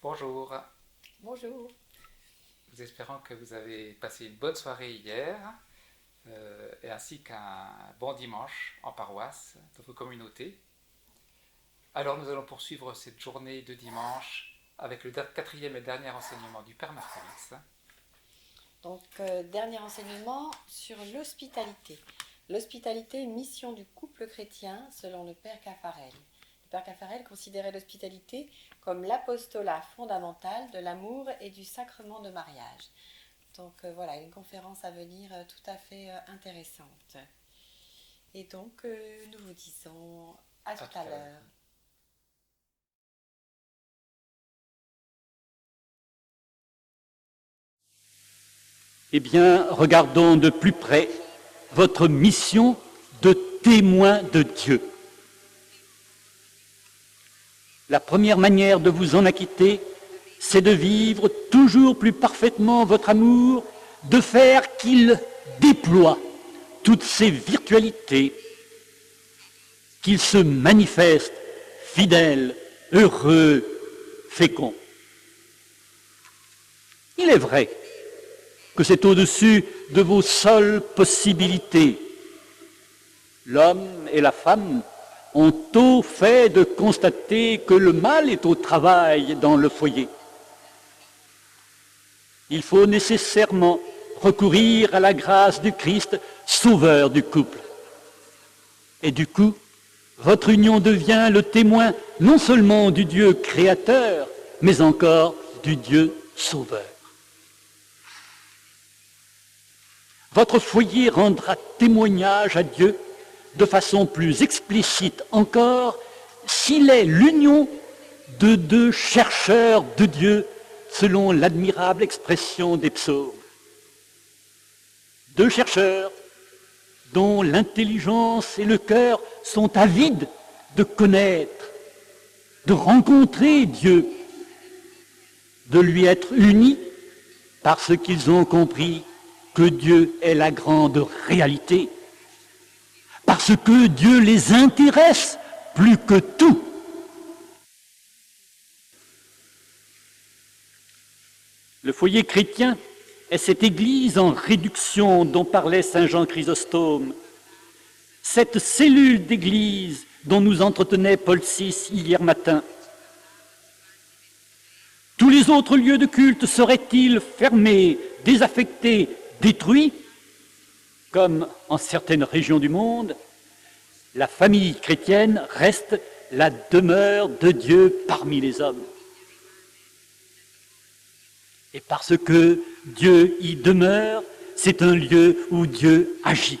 Bonjour, Bonjour. nous espérons que vous avez passé une bonne soirée hier et ainsi qu'un bon dimanche en paroisse dans vos communautés. Alors nous allons poursuivre cette journée de dimanche avec le quatrième et dernier enseignement du Père Martinitz. Dernier enseignement sur l'hospitalité. L'hospitalité, mission du couple chrétien selon le Père Caffarel. Le Père Caffarel considérait l'hospitalité comme l'apostolat fondamental de l'amour et du sacrement de mariage. Voilà, une conférence à venir tout à fait intéressante. Et donc, nous vous disons à tout à l'heure. Eh bien, regardons de plus près votre mission de témoin de Dieu. La première manière de vous en acquitter, c'est de vivre toujours plus parfaitement votre amour, de faire qu'il déploie toutes ses virtualités, qu'il se manifeste fidèle, heureux, fécond. Il est vrai que c'est au-dessus de vos seules possibilités. L'homme et la femme ont tôt fait de constater que le mal est au travail dans le foyer. Il faut nécessairement recourir à la grâce du Christ, sauveur du couple. Et du coup, votre union devient le témoin non seulement du Dieu créateur, mais encore du Dieu sauveur. Votre foyer rendra témoignage à Dieu de façon plus explicite encore s'il est l'union de deux chercheurs de Dieu selon l'admirable expression des psaumes. Deux chercheurs dont l'intelligence et le cœur sont avides de connaître, de rencontrer Dieu, de lui être unis parce qu'ils ont compris que Dieu est la grande réalité, parce que Dieu les intéresse plus que tout. Le foyer chrétien est cette église en réduction dont parlait saint Jean Chrysostome, cette cellule d'église dont nous entretenait Paul VI hier matin. Tous les autres lieux de culte seraient-ils fermés, désaffectés, détruits, comme en certaines régions du monde? La famille chrétienne reste la demeure de Dieu parmi les hommes. Et parce que Dieu y demeure, c'est un lieu où Dieu agit.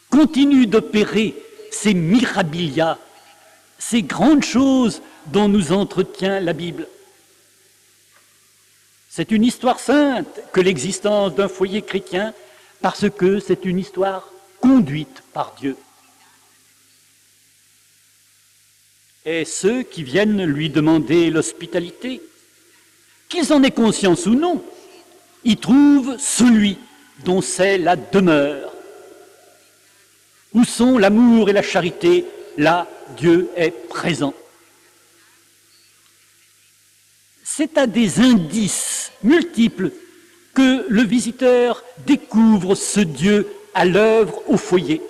Continue d'opérer ces mirabilia, ces grandes choses dont nous entretient la Bible. C'est une histoire sainte que l'existence d'un foyer chrétien, parce que c'est une histoire conduite par Dieu. Et ceux qui viennent lui demander l'hospitalité, qu'ils en aient conscience ou non, y trouvent celui dont c'est la demeure. Où sont l'amour et la charité, là Dieu est présent. C'est à des indices multiples que le visiteur découvre ce Dieu à l'œuvre au foyer.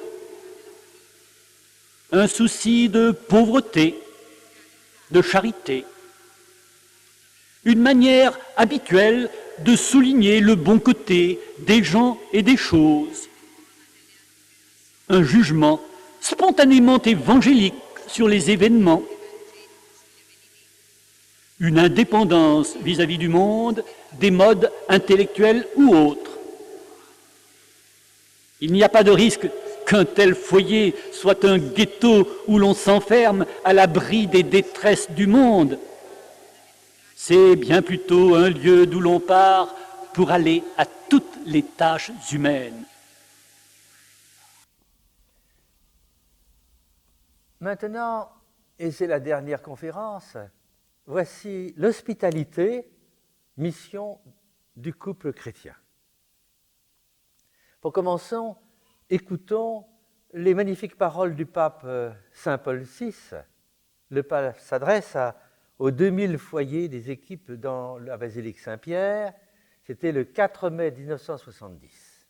Un souci de pauvreté, de charité, une manière habituelle de souligner le bon côté des gens et des choses, un jugement spontanément évangélique sur les événements, une indépendance vis-à-vis du monde, des modes intellectuels ou autres. Il n'y a pas de risque qu'un tel foyer soit un ghetto où l'on s'enferme à l'abri des détresses du monde. C'est bien plutôt un lieu d'où l'on part pour aller à toutes les tâches humaines. Maintenant, et c'est la dernière conférence, voici l'hospitalité, mission du couple chrétien. Pour commencer, écoutons les magnifiques paroles du pape Saint Paul VI. Le pape s'adresse aux 2000 foyers des équipes dans la basilique Saint-Pierre. C'était le 4 mai 1970.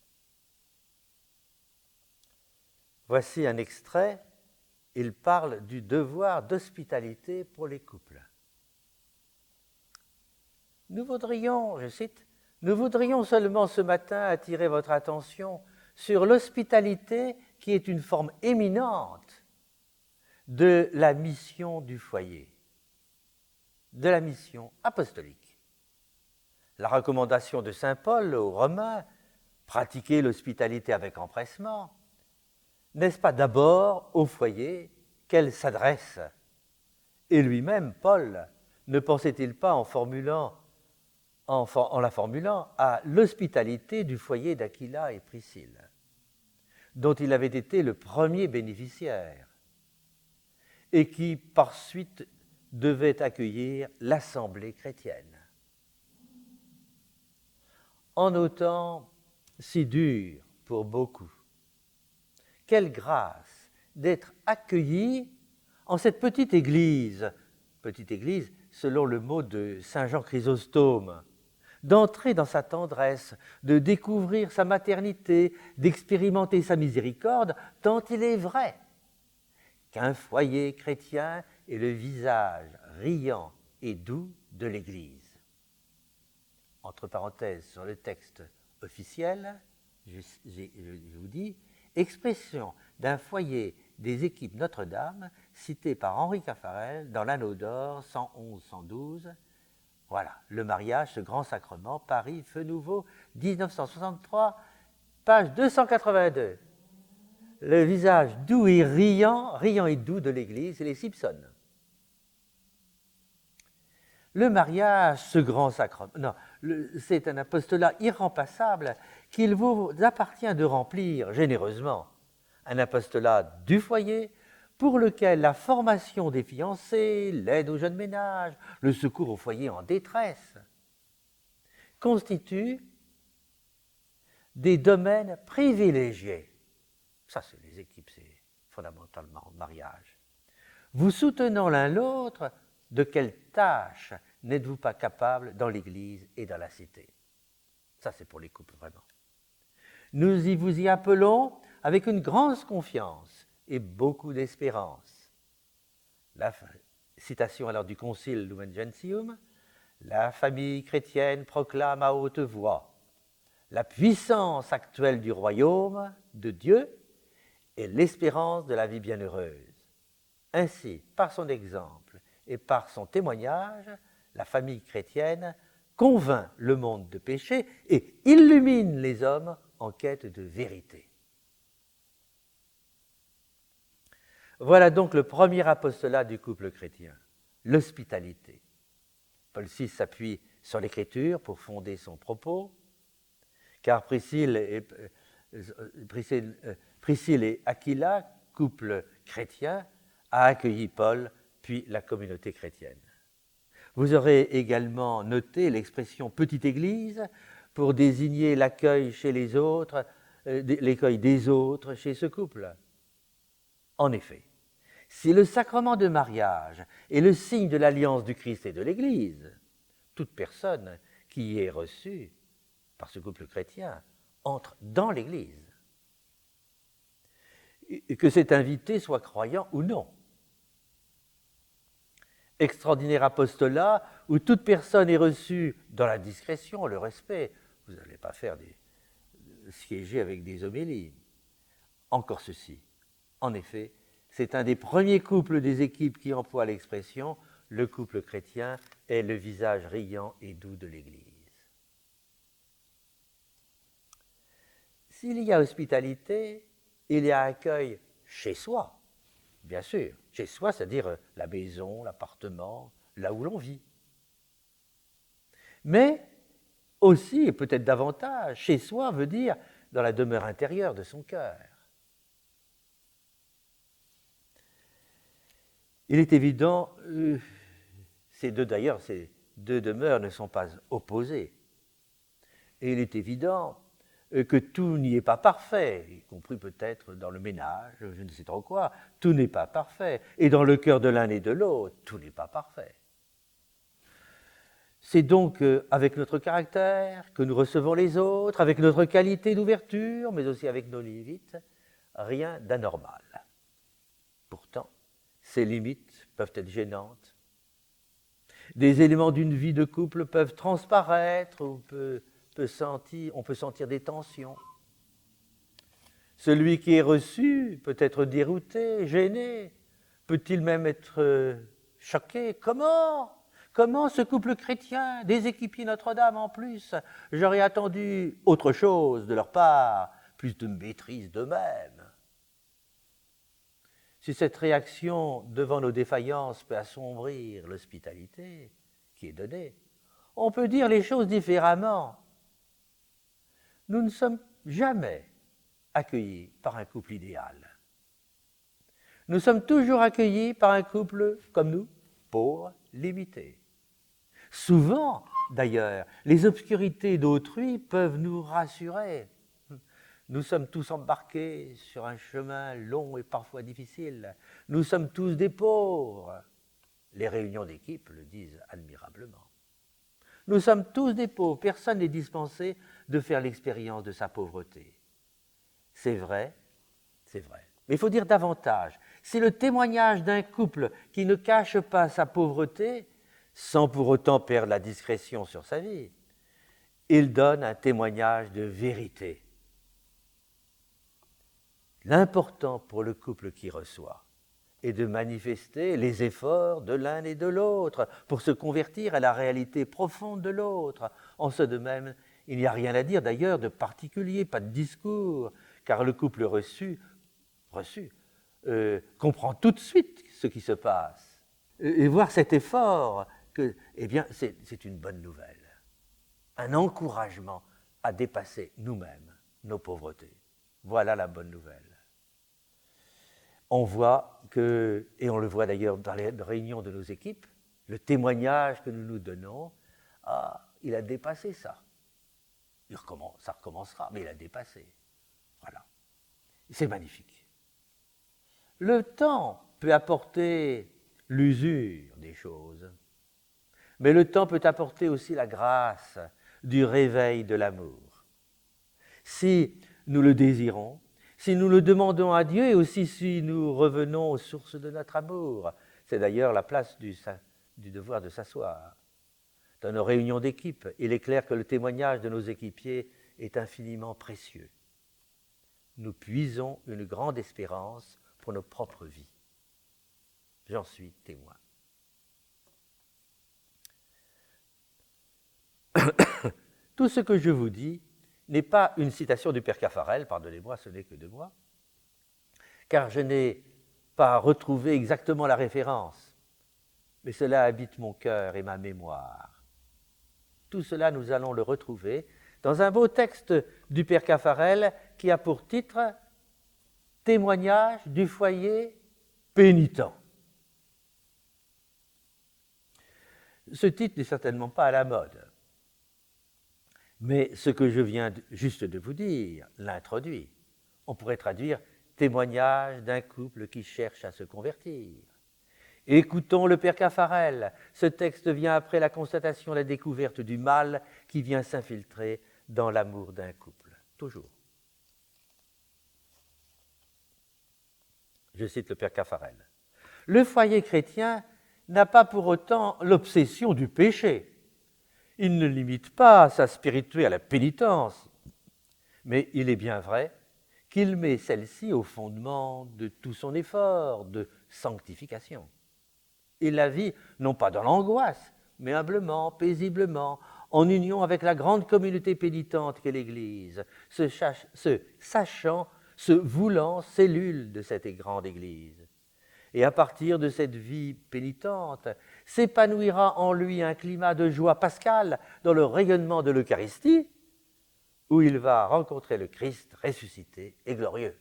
Voici un extrait. Il parle du devoir d'hospitalité pour les couples. Nous voudrions, je cite, « Nous voudrions seulement ce matin attirer votre attention sur l'hospitalité qui est une forme éminente de la mission du foyer, de la mission apostolique. La recommandation de saint Paul aux Romains, pratiquer l'hospitalité avec empressement, n'est-ce pas d'abord au foyer qu'elle s'adresse? Et lui-même, Paul, ne pensait-il pas en la formulant à l'hospitalité du foyer d'Aquila et Priscille, dont il avait été le premier bénéficiaire, et qui, par suite, devait accueillir l'assemblée chrétienne. En nos temps si durs pour beaucoup, quelle grâce d'être accueillis en cette petite église selon le mot de saint Jean Chrysostome, d'entrer dans sa tendresse, de découvrir sa maternité, d'expérimenter sa miséricorde, tant il est vrai qu'un foyer chrétien est le visage riant et doux de l'Église. Entre parenthèses sur le texte officiel, je vous dis, expression d'un foyer des équipes Notre-Dame, cité par Henri Caffarel dans l'Anneau d'Or 111-112. Voilà, le mariage, ce grand sacrement, Paris, Feu Nouveau, 1963, page 282. Le visage doux et riant et doux de l'Église, c'est les Simpsons. Le mariage, ce grand sacrement, non, c'est un apostolat irremplaçable qu'il vous appartient de remplir généreusement. Un apostolat du foyer pour lequel la formation des fiancés, l'aide aux jeunes ménages, le secours aux foyers en détresse constituent des domaines privilégiés. Ça, c'est les équipes, c'est fondamentalement le mariage. Vous soutenant l'un l'autre, de quelle tâche n'êtes-vous pas capable dans l'Église et dans la cité? Ça, c'est pour les couples, vraiment. Nous vous y appelons avec une grande confiance et beaucoup d'espérance. La citation alors du Concile Lumen Gentium, la famille chrétienne proclame à haute voix la puissance actuelle du royaume de Dieu et l'espérance de la vie bienheureuse. Ainsi, par son exemple et par son témoignage, la famille chrétienne convainc le monde de péché et illumine les hommes en quête de vérité. Voilà donc le premier apostolat du couple chrétien, l'hospitalité. Paul VI s'appuie sur l'Écriture pour fonder son propos, car Priscille et Aquila, couple chrétien, a accueilli Paul, puis la communauté chrétienne. Vous aurez également noté l'expression « petite église » pour désigner l'accueil chez les autres, l'accueil des autres chez ce couple. En effet, si le sacrement de mariage est le signe de l'alliance du Christ et de l'Église, toute personne qui y est reçue par ce couple chrétien entre dans l'Église. Et que cet invité soit croyant ou non. Extraordinaire apostolat où toute personne est reçue dans la discrétion, le respect. Vous n'allez pas faire siéger avec des homélies. Encore ceci. En effet, c'est un des premiers couples des équipes qui emploie l'expression « le couple chrétien est le visage riant et doux de l'Église ». S'il y a hospitalité, il y a accueil chez soi, bien sûr. Chez soi, c'est-à-dire la maison, l'appartement, là où l'on vit. Mais aussi, et peut-être davantage, chez soi veut dire dans la demeure intérieure de son cœur. Il est évident, ces deux demeures ne sont pas opposées. Et il est évident que tout n'y est pas parfait, y compris peut-être dans le ménage, je ne sais trop quoi, tout n'est pas parfait. Et dans le cœur de l'un et de l'autre, tout n'est pas parfait. C'est donc avec notre caractère que nous recevons les autres, avec notre qualité d'ouverture, mais aussi avec nos limites, rien d'anormal. Pourtant, ces limites peuvent être gênantes. Des éléments d'une vie de couple peuvent transparaître, on peut sentir des tensions. Celui qui est reçu peut être dérouté, gêné, peut-il même être choqué. Comment ce couple chrétien, des équipiers Notre-Dame en plus, j'aurais attendu autre chose de leur part, plus de maîtrise d'eux-mêmes. Si cette réaction devant nos défaillances peut assombrir l'hospitalité qui est donnée, on peut dire les choses différemment. Nous ne sommes jamais accueillis par un couple idéal. Nous sommes toujours accueillis par un couple comme nous, pauvre, limité. Souvent, d'ailleurs, les obscurités d'autrui peuvent nous rassurer. Nous sommes tous embarqués sur un chemin long et parfois difficile. Nous sommes tous des pauvres. Les réunions d'équipe le disent admirablement. Nous sommes tous des pauvres. Personne n'est dispensé de faire l'expérience de sa pauvreté. C'est vrai. Mais il faut dire davantage. C'est le témoignage d'un couple qui ne cache pas sa pauvreté sans pour autant perdre la discrétion sur sa vie. Il donne un témoignage de vérité. L'important pour le couple qui reçoit est de manifester les efforts de l'un et de l'autre pour se convertir à la réalité profonde de l'autre. En ce de même, il n'y a rien à dire d'ailleurs de particulier, pas de discours, car le couple reçu comprend tout de suite ce qui se passe. Et voir cet effort, eh bien, c'est une bonne nouvelle. Un encouragement à dépasser nous-mêmes nos pauvretés. Voilà la bonne nouvelle. On voit que, et on le voit d'ailleurs dans les réunions de nos équipes, le témoignage que nous nous donnons, il a dépassé ça. Ça recommencera, mais il a dépassé. Voilà. C'est magnifique. Le temps peut apporter l'usure des choses, mais le temps peut apporter aussi la grâce du réveil de l'amour. Si nous le désirons, si nous le demandons à Dieu et aussi si nous revenons aux sources de notre amour. C'est d'ailleurs la place du devoir de s'asseoir. Dans nos réunions d'équipe, il est clair que le témoignage de nos équipiers est infiniment précieux. Nous puisons une grande espérance pour nos propres vies. J'en suis témoin. Tout ce que je vous dis n'est pas une citation du Père Caffarel, pardonnez-moi, ce n'est que de moi, car je n'ai pas retrouvé exactement la référence, mais cela habite mon cœur et ma mémoire. Tout cela, nous allons le retrouver dans un beau texte du Père Caffarel qui a pour titre « Témoignage du foyer pénitent ». Ce titre n'est certainement pas à la mode. Mais ce que je viens juste de vous dire l'introduit. On pourrait traduire « témoignage d'un couple qui cherche à se convertir ». Écoutons le Père Caffarel. Ce texte vient après la constatation, la découverte du mal qui vient s'infiltrer dans l'amour d'un couple. Toujours. Je cite le Père Caffarel. « Le foyer chrétien n'a pas pour autant l'obsession du péché. Il ne limite pas sa spiritualité à la pénitence, mais il est bien vrai qu'il met celle-ci au fondement de tout son effort de sanctification. Il la vit non pas dans l'angoisse, mais humblement, paisiblement, en union avec la grande communauté pénitente qu'est l'Église, se sachant, se voulant cellule de cette grande Église. Et à partir de cette vie pénitente, s'épanouira en lui un climat de joie pascale dans le rayonnement de l'Eucharistie, où il va rencontrer le Christ ressuscité et glorieux.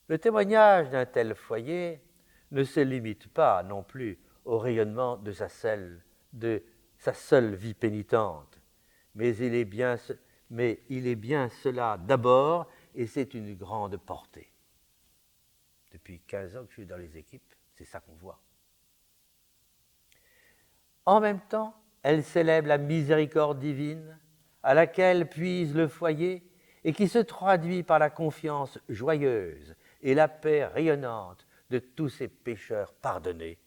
Le témoignage d'un tel foyer ne se limite pas non plus au rayonnement de sa seule vie pénitente, mais il est bien cela d'abord, et c'est une grande portée. Depuis 15 ans que je suis dans les équipes, c'est ça qu'on voit. En même temps, elle célèbre la miséricorde divine à laquelle puise le foyer et qui se traduit par la confiance joyeuse et la paix rayonnante de tous ces pécheurs pardonnés.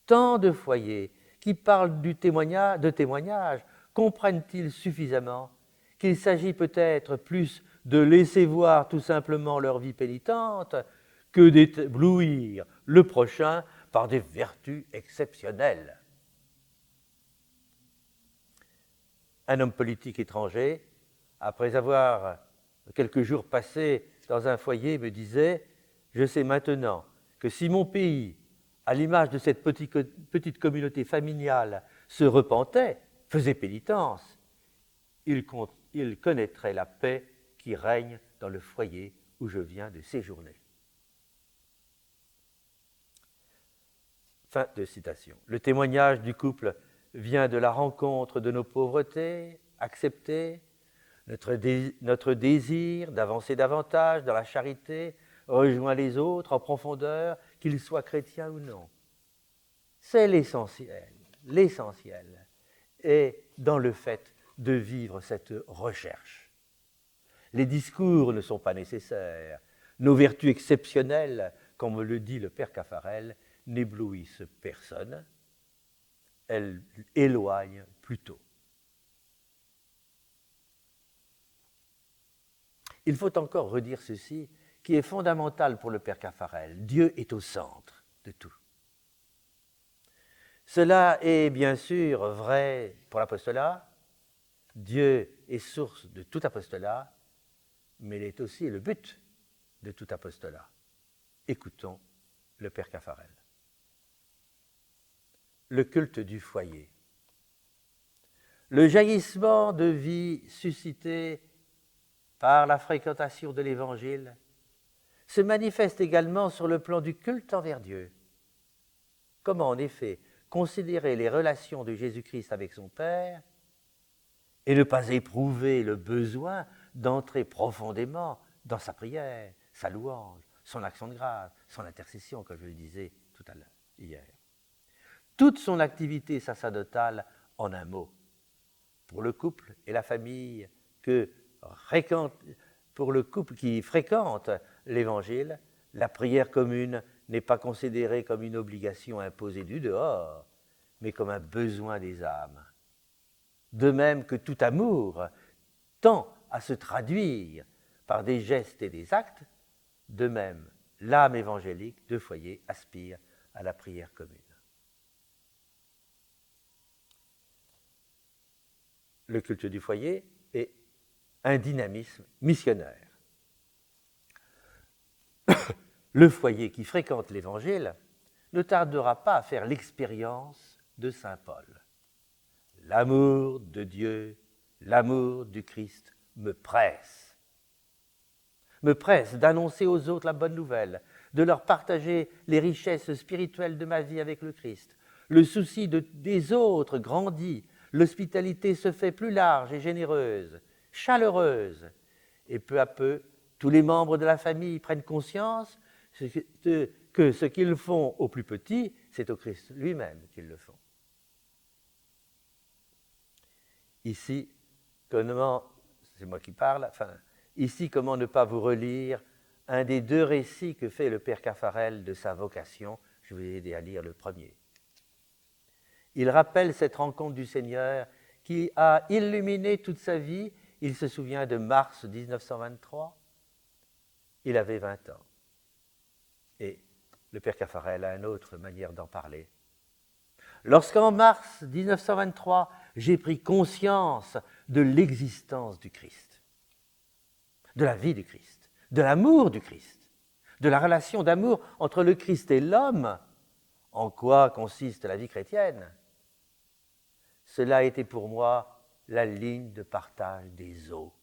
Tant de foyers qui parlent de témoignage comprennent-ils suffisamment qu'il s'agit peut-être plus de laisser voir tout simplement leur vie pénitente que d'éblouir le prochain par des vertus exceptionnelles. Un homme politique étranger, après avoir quelques jours passés dans un foyer, me disait « Je sais maintenant que si mon pays, à l'image de cette petite communauté familiale, se repentait, faisait pénitence, il connaîtrait la paix qui règne dans le foyer où je viens de séjourner. » Fin de citation. Le témoignage du couple vient de la rencontre de nos pauvretés, acceptées, notre désir d'avancer davantage dans la charité rejoint les autres en profondeur, qu'ils soient chrétiens ou non. C'est l'essentiel. L'essentiel est dans le fait de vivre cette recherche. Les discours ne sont pas nécessaires. Nos vertus exceptionnelles, comme le dit le Père Caffarel, n'éblouissent personne. Elles éloignent plutôt. Il faut encore redire ceci, qui est fondamental pour le Père Caffarel. Dieu est au centre de tout. Cela est bien sûr vrai pour l'apostolat. Dieu est source de tout apostolat, mais il est aussi le but de tout apostolat. Écoutons le Père Caffarel. Le culte du foyer. Le jaillissement de vie suscité par la fréquentation de l'Évangile se manifeste également sur le plan du culte envers Dieu. Comment en effet considérer les relations de Jésus-Christ avec son Père et ne pas éprouver le besoin d'entrer profondément dans sa prière, sa louange, son action de grâce, son intercession, comme je le disais tout à l'heure, hier. Toute son activité sacerdotale en un mot. Pour le couple et la famille pour le couple qui fréquente l'Évangile, la prière commune n'est pas considérée comme une obligation imposée du dehors, mais comme un besoin des âmes. De même que tout amour tend à se traduire par des gestes et des actes, de même l'âme évangélique de foyer aspire à la prière commune. Le culte du foyer est un dynamisme missionnaire. Le foyer qui fréquente l'Évangile ne tardera pas à faire l'expérience de saint Paul. L'amour de Dieu, l'amour du Christ me presse d'annoncer aux autres la bonne nouvelle, de leur partager les richesses spirituelles de ma vie avec le Christ. Le souci des autres grandit, l'hospitalité se fait plus large et généreuse, chaleureuse, et peu à peu, tous les membres de la famille prennent conscience que ce qu'ils font aux plus petits, c'est au Christ lui-même qu'ils le font. Ici, c'est moi qui parle, ici, comment ne pas vous relire un des deux récits que fait le Père Caffarel de sa vocation. Je vais vous aider à lire le premier. Il rappelle cette rencontre du Seigneur qui a illuminé toute sa vie. Il se souvient de mars 1923. Il avait 20 ans. Et le Père Caffarel a une autre manière d'en parler. Lorsqu'en mars 1923, j'ai pris conscience de l'existence du Christ, de la vie du Christ, de l'amour du Christ, de la relation d'amour entre le Christ et l'homme, en quoi consiste la vie chrétienne. Cela a été pour moi la ligne de partage des eaux.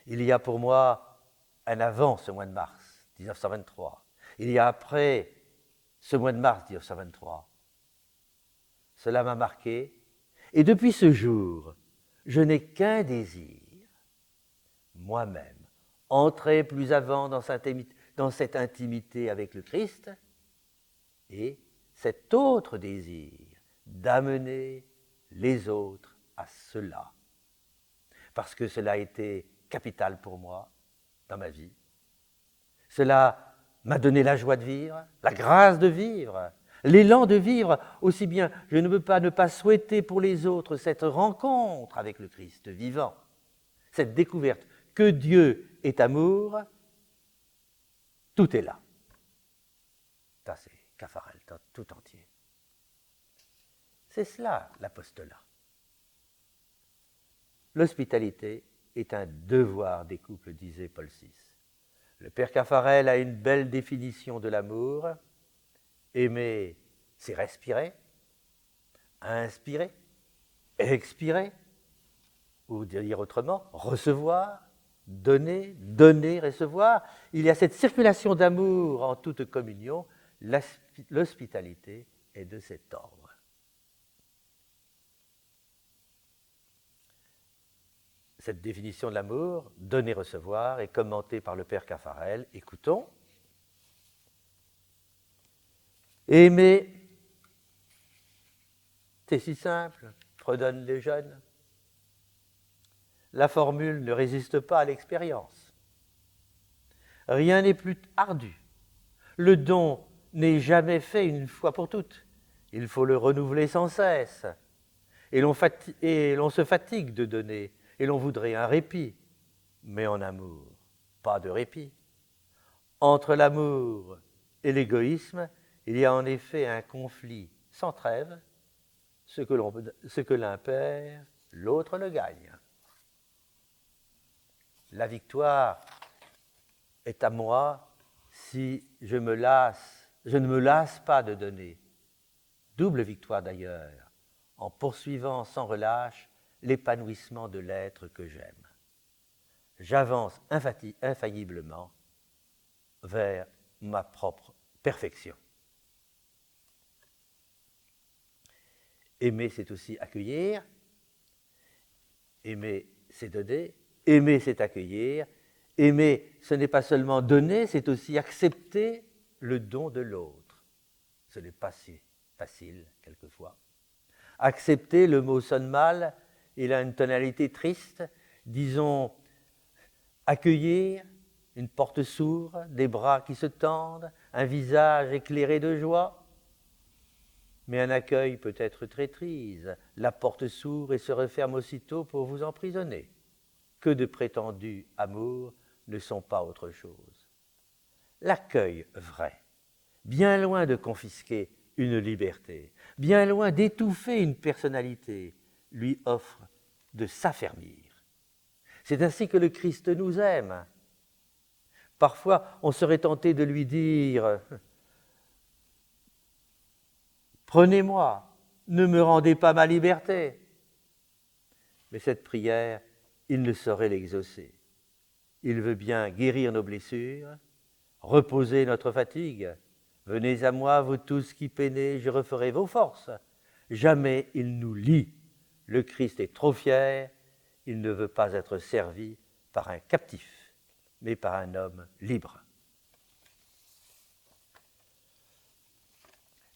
Il y a pour moi un avant ce mois de mars 1923. Il y a après ce mois de mars 1923. Cela m'a marqué et depuis ce jour, je n'ai qu'un désir, moi-même, entrer plus avant dans cette intimité avec le Christ et cet autre désir d'amener les autres à cela. Parce que cela a été capital pour moi dans ma vie. Cela m'a donné la joie de vivre, la grâce de vivre, l'élan de vivre. Aussi bien, je ne peux pas ne pas souhaiter pour les autres cette rencontre avec le Christ vivant, cette découverte que Dieu est amour. Tout est là. Ça, c'est Caffarel tout entier. C'est cela, l'apostolat. L'hospitalité est un devoir des couples, disait Paul VI. Le père Caffarel a une belle définition de l'amour. Aimer, c'est respirer, inspirer, expirer, ou dire autrement, recevoir, donner, donner, recevoir. Il y a cette circulation d'amour en toute communion. L'hospitalité est de cet ordre. Cette définition de l'amour, donner, recevoir, est commentée par le père Caffarel. Écoutons. Aimer, c'est si simple, fredonnent les jeunes. La formule ne résiste pas à l'expérience. Rien n'est plus ardu. Le don n'est jamais fait une fois pour toutes. Il faut le renouveler sans cesse. Et l'on se fatigue de donner. Et l'on voudrait un répit, mais en amour, pas de répit. Entre l'amour et l'égoïsme, il y a en effet un conflit sans trêve. Ce que l'un perd, l'autre le gagne. La victoire est à moi si je ne me lasse pas de donner. Double victoire d'ailleurs, en poursuivant sans relâche l'épanouissement de l'être que j'aime. J'avance infailliblement vers ma propre perfection. Aimer, c'est aussi accueillir. Aimer, c'est donner. Aimer, c'est accueillir. Aimer, ce n'est pas seulement donner, c'est aussi accepter le don de l'autre. Ce n'est pas si facile, quelquefois. Accepter, le mot sonne mal, il a une tonalité triste. Disons, accueillir, une porte s'ouvre, des bras qui se tendent, un visage éclairé de joie. Mais un accueil peut être traîtrise. La porte s'ouvre et se referme aussitôt pour vous emprisonner. Que de prétendus amours ne sont pas autre chose. L'accueil vrai, bien loin de confisquer une liberté, bien loin d'étouffer une personnalité, lui offre de s'affermir. C'est ainsi que le Christ nous aime. Parfois, on serait tenté de lui dire « Prenez-moi, ne me rendez pas ma liberté ». Mais cette prière, il ne saurait l'exaucer. Il veut bien guérir nos blessures, reposer notre fatigue. « Venez à moi, vous tous qui peinez, je referai vos forces ». Jamais il nous lie. Le Christ est trop fier, il ne veut pas être servi par un captif, mais par un homme libre.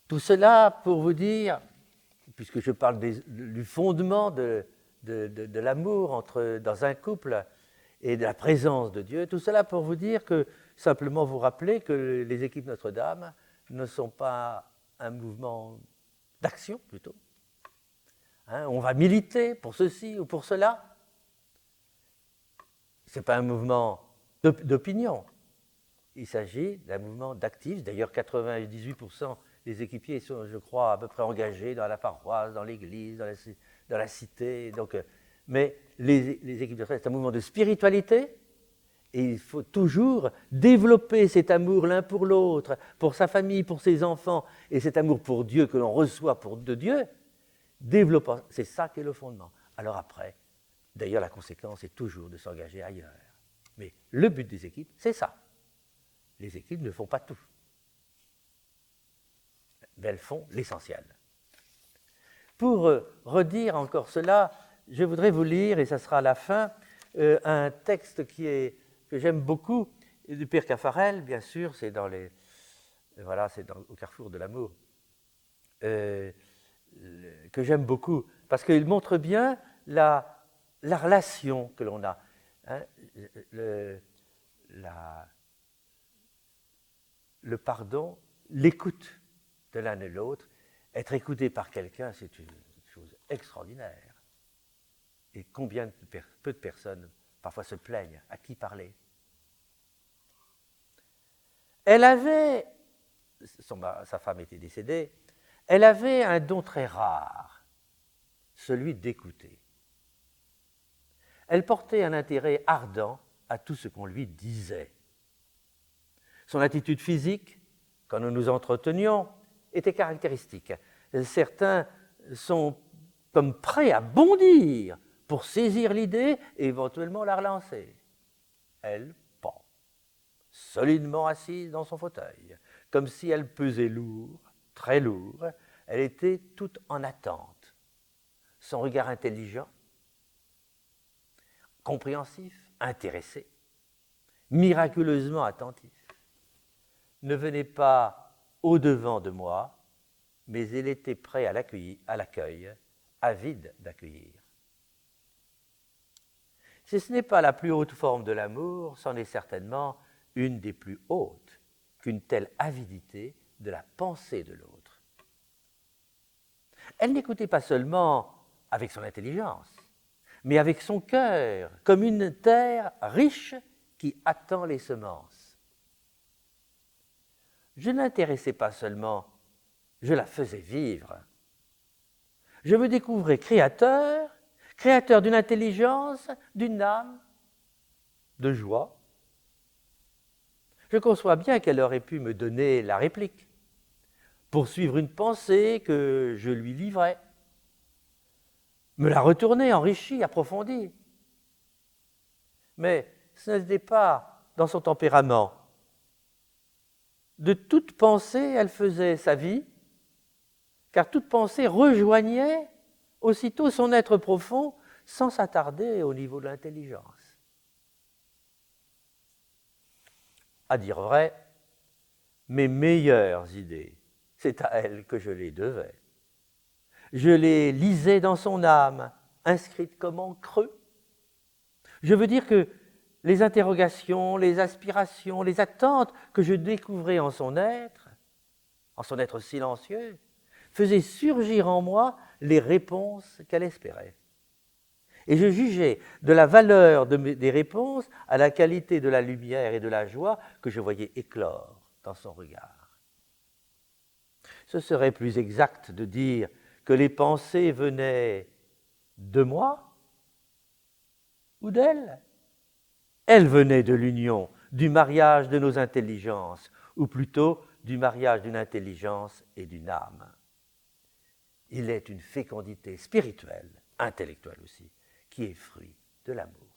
Tout cela pour vous dire, puisque je parle du fondement de l'amour dans un couple et de la présence de Dieu, tout cela pour vous dire que, simplement vous rappeler que les équipes Notre-Dame ne sont pas un mouvement d'action plutôt. On va militer pour ceci ou pour cela. Ce n'est pas un mouvement d'opinion. Il s'agit d'un mouvement d'actifs. D'ailleurs, 98% des équipiers sont, je crois, à peu près engagés dans la paroisse, dans l'église, dans la cité. Donc, mais les équipes de c'est un mouvement de spiritualité. Et il faut toujours développer cet amour l'un pour l'autre, pour sa famille, pour ses enfants, et cet amour pour Dieu que l'on reçoit de Dieu. Développant, c'est ça qui est le fondement. Alors après, d'ailleurs, la conséquence est toujours de s'engager ailleurs. Mais le but des équipes, c'est ça. Les équipes ne font pas tout. Mais elles font l'essentiel. Pour redire encore cela, je voudrais vous lire, et ça sera à la fin, un texte que j'aime beaucoup, du père Caffarel, bien sûr, c'est au carrefour de l'amour. que j'aime beaucoup, parce qu'il montre bien la relation que l'on a. Hein, le pardon, l'écoute de l'un et l'autre. Être écouté par quelqu'un, c'est une chose extraordinaire. Et combien peu de personnes parfois se plaignent à qui parler. Elle avait, sa femme était décédée, elle avait un don très rare, celui d'écouter. Elle portait un intérêt ardent à tout ce qu'on lui disait. Son attitude physique, quand nous nous entretenions, était caractéristique. Certains sont comme prêts à bondir pour saisir l'idée et éventuellement la relancer. Elle pend, solidement assise dans son fauteuil, comme si elle pesait lourd, très lourd. Elle était toute en attente. Son regard intelligent, compréhensif, intéressé, miraculeusement attentif, ne venait pas au-devant de moi, mais il était prêt à l'accueil, avide d'accueillir. Si ce n'est pas la plus haute forme de l'amour, c'en est certainement une des plus hautes qu'une telle avidité de la pensée de l'autre. Elle n'écoutait pas seulement avec son intelligence, mais avec son cœur, comme une terre riche qui attend les semences. Je n'intéressais pas seulement, je la faisais vivre. Je me découvrais créateur d'une intelligence, d'une âme, de joie. Je conçois bien qu'elle aurait pu me donner la réplique, poursuivre une pensée que je lui livrais, me la retourner, enrichie, approfondie. Mais ce n'était pas dans son tempérament. De toute pensée, elle faisait sa vie, car toute pensée rejoignait aussitôt son être profond sans s'attarder au niveau de l'intelligence. À dire vrai, mes meilleures idées, c'est à elle que je les devais. Je les lisais dans son âme, inscrites comme en creux. Je veux dire que les interrogations, les aspirations, les attentes que je découvrais en son être silencieux, faisaient surgir en moi les réponses qu'elle espérait. Et je jugeais de la valeur des réponses à la qualité de la lumière et de la joie que je voyais éclore dans son regard. Ce serait plus exact de dire que les pensées venaient de moi ou d'elle. Elles venaient de l'union, du mariage de nos intelligences, ou plutôt du mariage d'une intelligence et d'une âme. Il est une fécondité spirituelle, intellectuelle aussi, qui est fruit de l'amour.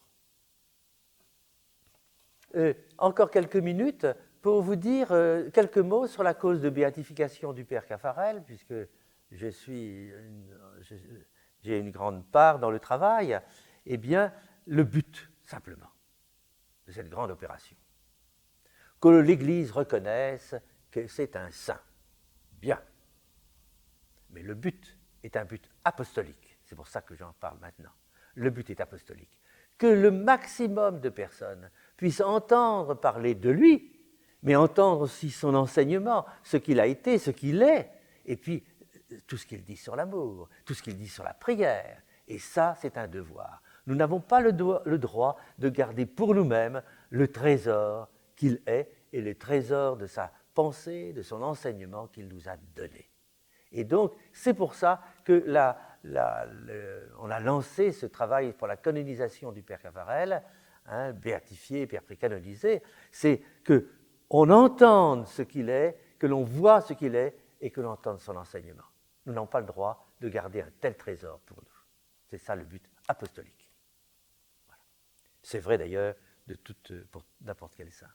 Encore quelques minutes pour vous dire quelques mots sur la cause de béatification du Père Caffarel, puisque j'ai une grande part dans le travail. Eh bien, le but, simplement, de cette grande opération, que l'Église reconnaisse que c'est un saint. Bien. Mais le but est un but apostolique. C'est pour ça que j'en parle maintenant. Le but est apostolique. Que le maximum de personnes puissent entendre parler de lui, mais entendre aussi son enseignement, ce qu'il a été, ce qu'il est, et puis tout ce qu'il dit sur l'amour, tout ce qu'il dit sur la prière. Et ça, c'est un devoir. Nous n'avons pas le droit de garder pour nous-mêmes le trésor qu'il est et le trésor de sa pensée, de son enseignement qu'il nous a donné. Et donc, c'est pour ça que on a lancé ce travail pour la canonisation du Père Caffarel, béatifié, Père précanonisé, c'est qu'on entende ce qu'il est, que l'on voit ce qu'il est et que l'on entende son enseignement. Nous n'avons pas le droit de garder un tel trésor pour nous. C'est ça le but apostolique. Voilà. C'est vrai d'ailleurs pour n'importe quel saint.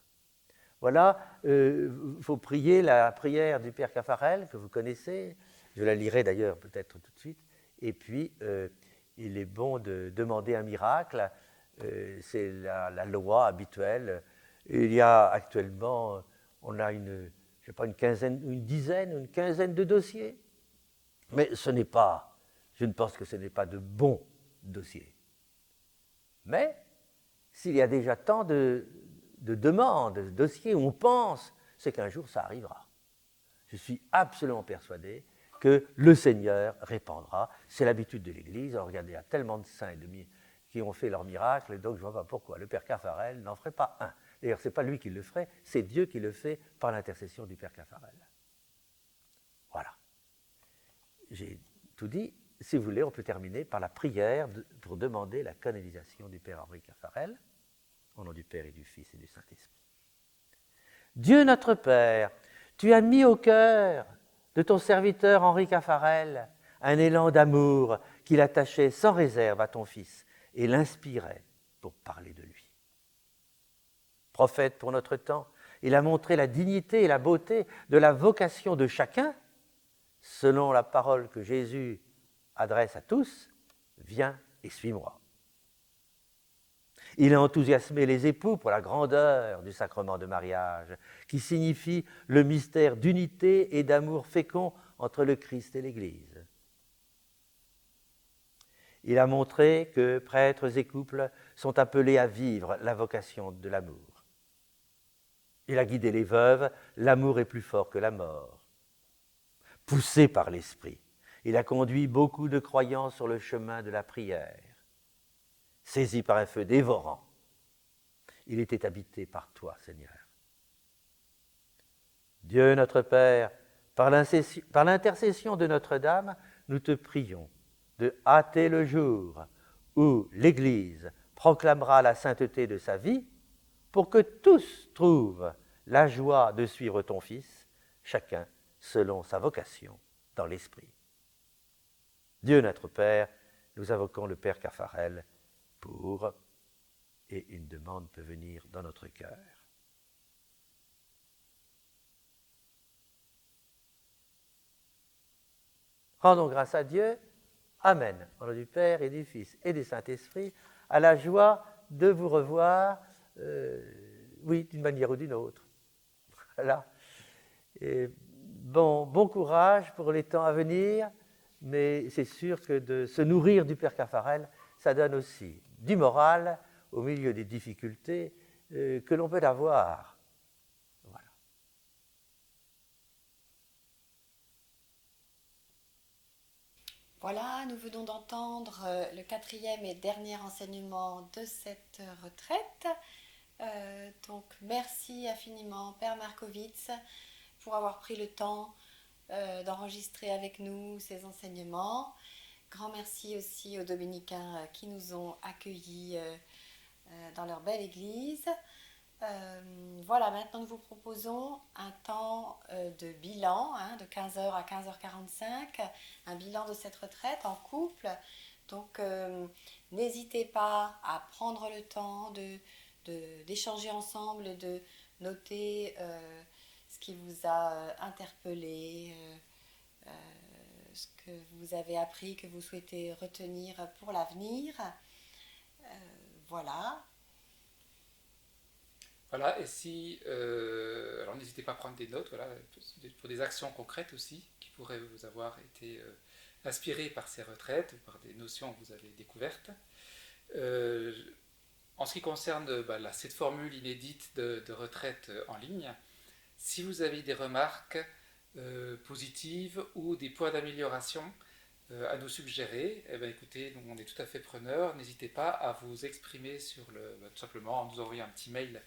Voilà, il faut prier la prière du Père Caffarel, que vous connaissez. Je la lirai d'ailleurs peut-être tout de suite. Et puis, il est bon de demander un miracle. C'est la loi habituelle. Il y a actuellement, on a une quinzaine de dossiers Mais je ne pense que ce n'est pas de bons dossiers. Mais s'il y a déjà tant de demandes, de dossiers où on pense, c'est qu'un jour ça arrivera. Je suis absolument persuadé que le Seigneur répondra. C'est l'habitude de l'Église. Regardez, il y a tellement de saints et de qui ont fait leurs miracles, donc je ne vois pas pourquoi le Père Caffarel n'en ferait pas un. D'ailleurs, ce n'est pas lui qui le ferait, c'est Dieu qui le fait par l'intercession du Père Caffarel. Voilà. J'ai tout dit. Si vous voulez, on peut terminer par la prière pour demander la canonisation du Père Henri Caffarel, au nom du Père et du Fils et du Saint-Esprit. Dieu notre Père, tu as mis au cœur de ton serviteur Henri Caffarel un élan d'amour qui l'attachait sans réserve à ton Fils et l'inspirait pour parler de lui. Prophète pour notre temps, il a montré la dignité et la beauté de la vocation de chacun, selon la parole que Jésus adresse à tous, viens et suis-moi. Il a enthousiasmé les époux pour la grandeur du sacrement de mariage, qui signifie le mystère d'unité et d'amour fécond entre le Christ et l'Église. Il a montré que prêtres et couples sont appelés à vivre la vocation de l'amour. Il a guidé les veuves, l'amour est plus fort que la mort. Poussé par l'Esprit, il a conduit beaucoup de croyants sur le chemin de la prière. Saisi par un feu dévorant, il était habité par toi, Seigneur. Dieu notre Père, par l'intercession de Notre-Dame, nous te prions de hâter le jour où l'Église proclamera la sainteté de sa vie pour que tous trouvent la joie de suivre ton Fils, chacun selon sa vocation dans l'Esprit. Dieu notre Père, nous invoquons le Père Caffarel pour, et une demande peut venir dans notre cœur. Rendons grâce à Dieu. Amen. Au nom du Père et du Fils et du Saint-Esprit, à la joie de vous revoir, d'une manière ou d'une autre. Voilà. Et bon courage pour les temps à venir, mais c'est sûr que de se nourrir du Père Caffarel, ça donne aussi du moral au milieu des difficultés que l'on peut avoir. Voilà. Voilà, nous venons d'entendre le 4e et dernier enseignement de cette retraite. Donc merci infiniment Père Markovits pour avoir pris le temps d'enregistrer avec nous ces enseignements. Grand merci aussi aux dominicains qui nous ont accueillis dans leur belle église. Voilà, maintenant nous vous proposons un temps de bilan de 15h à 15h45, un bilan de cette retraite en couple. Donc n'hésitez pas à prendre le temps d'échanger ensemble, de noter ce qui vous a interpellé, ce que vous avez appris, que vous souhaitez retenir pour l'avenir. Voilà. Voilà, et si... alors n'hésitez pas à prendre des notes, voilà, pour des actions concrètes aussi, qui pourraient vous avoir été inspirées par ces retraites, par des notions que vous avez découvertes. En ce qui concerne cette formule inédite de retraite en ligne, si vous avez des remarques positives ou des points d'amélioration à nous suggérer, écoutez, on est tout à fait preneurs. N'hésitez pas à vous exprimer tout simplement en nous envoyant un petit mail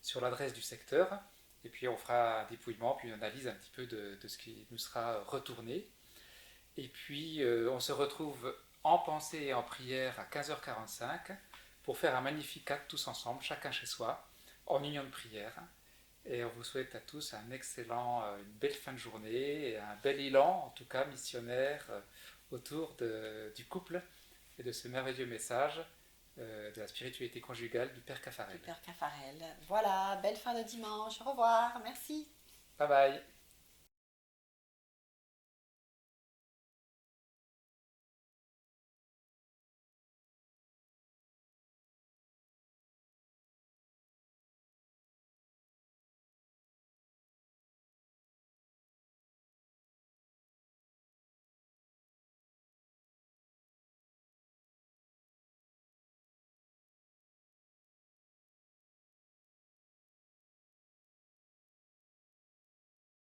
sur l'adresse du secteur, et puis on fera un dépouillement, puis une analyse un petit peu de ce qui nous sera retourné. Et puis on se retrouve en pensée et en prière à 15h45 pour faire un Magnificat tous ensemble, chacun chez soi, en union de prière. Et on vous souhaite à tous une belle fin de journée et un bel élan, en tout cas missionnaire, autour du couple et de ce merveilleux message de la spiritualité conjugale du Père Caffarel. Voilà, belle fin de dimanche. Au revoir. Merci. Bye bye.